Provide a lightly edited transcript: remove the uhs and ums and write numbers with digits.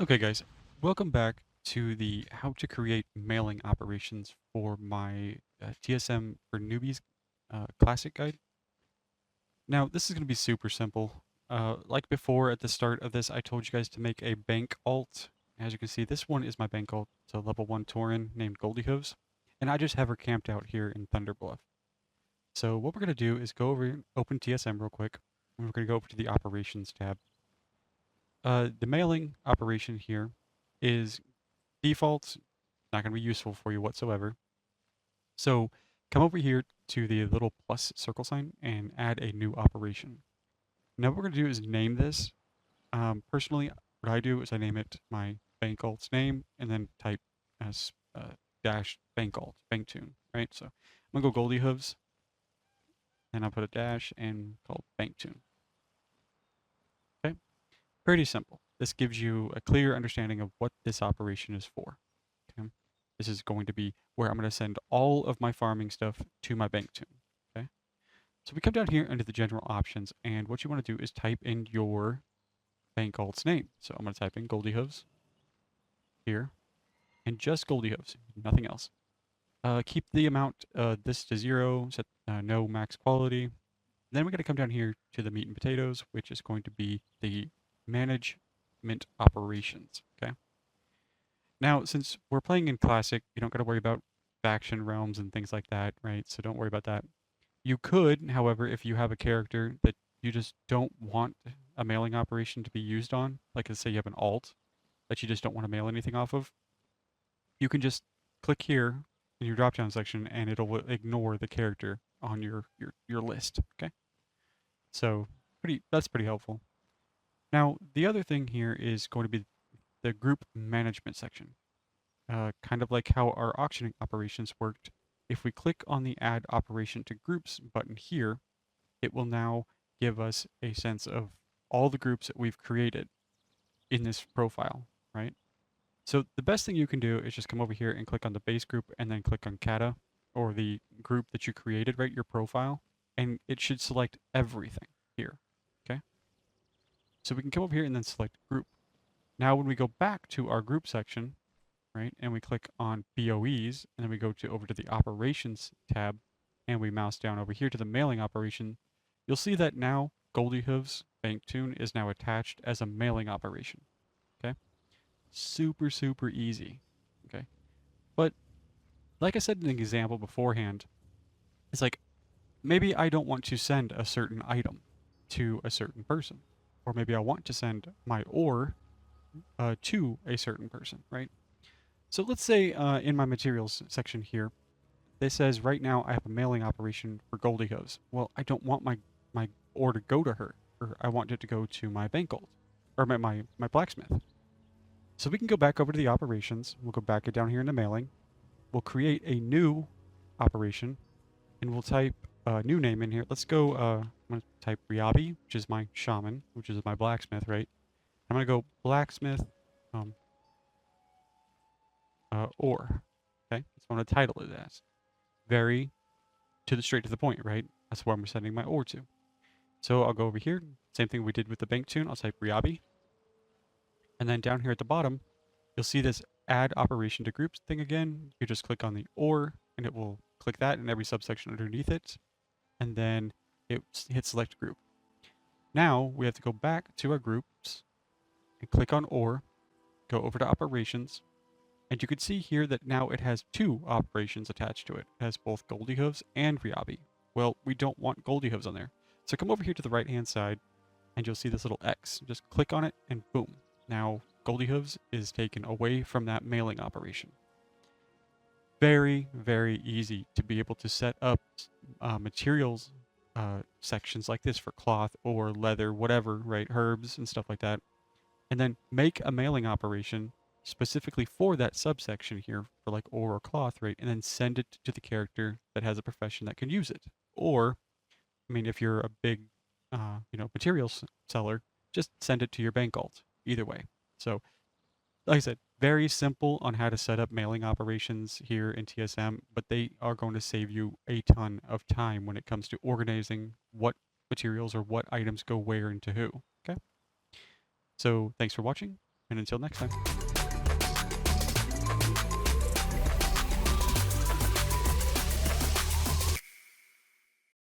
Okay guys, welcome back to the how to create mailing operations for my TSM for newbies classic guide. Now this is going to be super simple. Like before at the start of this, I told you guys to make a bank alt. As you can see, this one is my bank alt. It's a level 1 Tauren named Goldie Hooves, and I just have her camped out here in Thunderbluff. So what we're going to do is go over and open TSM real quick, and we're going to go over to the operations tab. The mailing operation here is default, not going to be useful for you whatsoever. So come over here to the little plus circle sign and add a new operation. Now what we're going to do is name this. Personally, what I do is I name it my bank alt's name and then type as dash bank alt, bank tune, right? So I'm going to go Goldie Hooves and I'll put a dash and call bank tune. Okay, pretty simple. This gives you a clear understanding of what this operation is for. Okay. This is going to be where I'm going to send all of my farming stuff to my bank tune. Okay. So we come down here under the general options, and what you want to do is type in your bank alt's name. So I'm going to type in Goldie Hooves here, and just Goldie Hooves, nothing else. Keep the amount this to 0, set no max quality. Then we're going to come down here to the meat and potatoes, which is going to be the management operations. Okay. Now, since we're playing in Classic, you don't got to worry about faction realms and things like that, right? So don't worry about that. You could, however, if you have a character that you just don't want a mailing operation to be used on, like let's say you have an alt that you just don't want to mail anything off of, you can just click here in your drop-down section and it'll ignore the character on your list, okay? So that's pretty helpful. Now, the other thing here is going to be the group management section. Kind of like how our auctioning operations worked. If we click on the Add Operation to Groups button here, it will now give us a sense of all the groups that we've created in this profile, right? So the best thing you can do is just come over here and click on the base group and then click on Kata, or the group that you created, right, your profile, and it should select everything here, okay? So we can come over here and then select group. Now when we go back to our group section, right? And we click on BOEs, and then we go over to the operations tab, and we mouse down over here to the mailing operation. You'll see that now Goldie Hooves Bank Tune is now attached as a mailing operation. Okay, super super easy. Okay, but like I said in the example beforehand, it's like maybe I don't want to send a certain item to a certain person, or maybe I want to send my ore to a certain person, right? So let's say in my materials section here, this says right now I have a mailing operation for Goldie Hooves. Well, I don't want my ore to go to her, or I want it to go to my bank gold, or my blacksmith. So we can go back over to the operations. We'll go back down here in the mailing. We'll create a new operation, and we'll type a new name in here. Let's go, I'm going to type Ryabi, which is my shaman, which is my blacksmith, right? I'm going to go blacksmith um, ore. Okay, that's what I'm going to title it as. Very straight to the point, right? That's where I'm sending my ore to. So I'll go over here. Same thing we did with the bank tune. I'll type Ryabi. And then down here at the bottom, you'll see this add operation to groups thing again. You just click on the ore and it will click that in every subsection underneath it. And then it hits select group. Now we have to go back to our groups and click on ore, go over to operations, and you can see here that now it has two operations attached to it. It has both Goldie Hooves and Ryabi. Well, we don't want Goldie Hooves on there. So come over here to the right-hand side, and you'll see this little X. Just click on it, and boom. Now, Goldie Hooves is taken away from that mailing operation. Very, very easy to be able to set up materials sections like this for cloth or leather, whatever, right? Herbs and stuff like that. And then make a mailing operation specifically for that subsection here for like ore or cloth, right? And then send it to the character that has a profession that can use it. Or, I mean, if you're a big, materials seller, just send it to your bank alt. Either way. So, like I said, very simple on how to set up mailing operations here in TSM, but they are going to save you a ton of time when it comes to organizing what materials or what items go where and to who. Okay. So, thanks for watching, And until next time.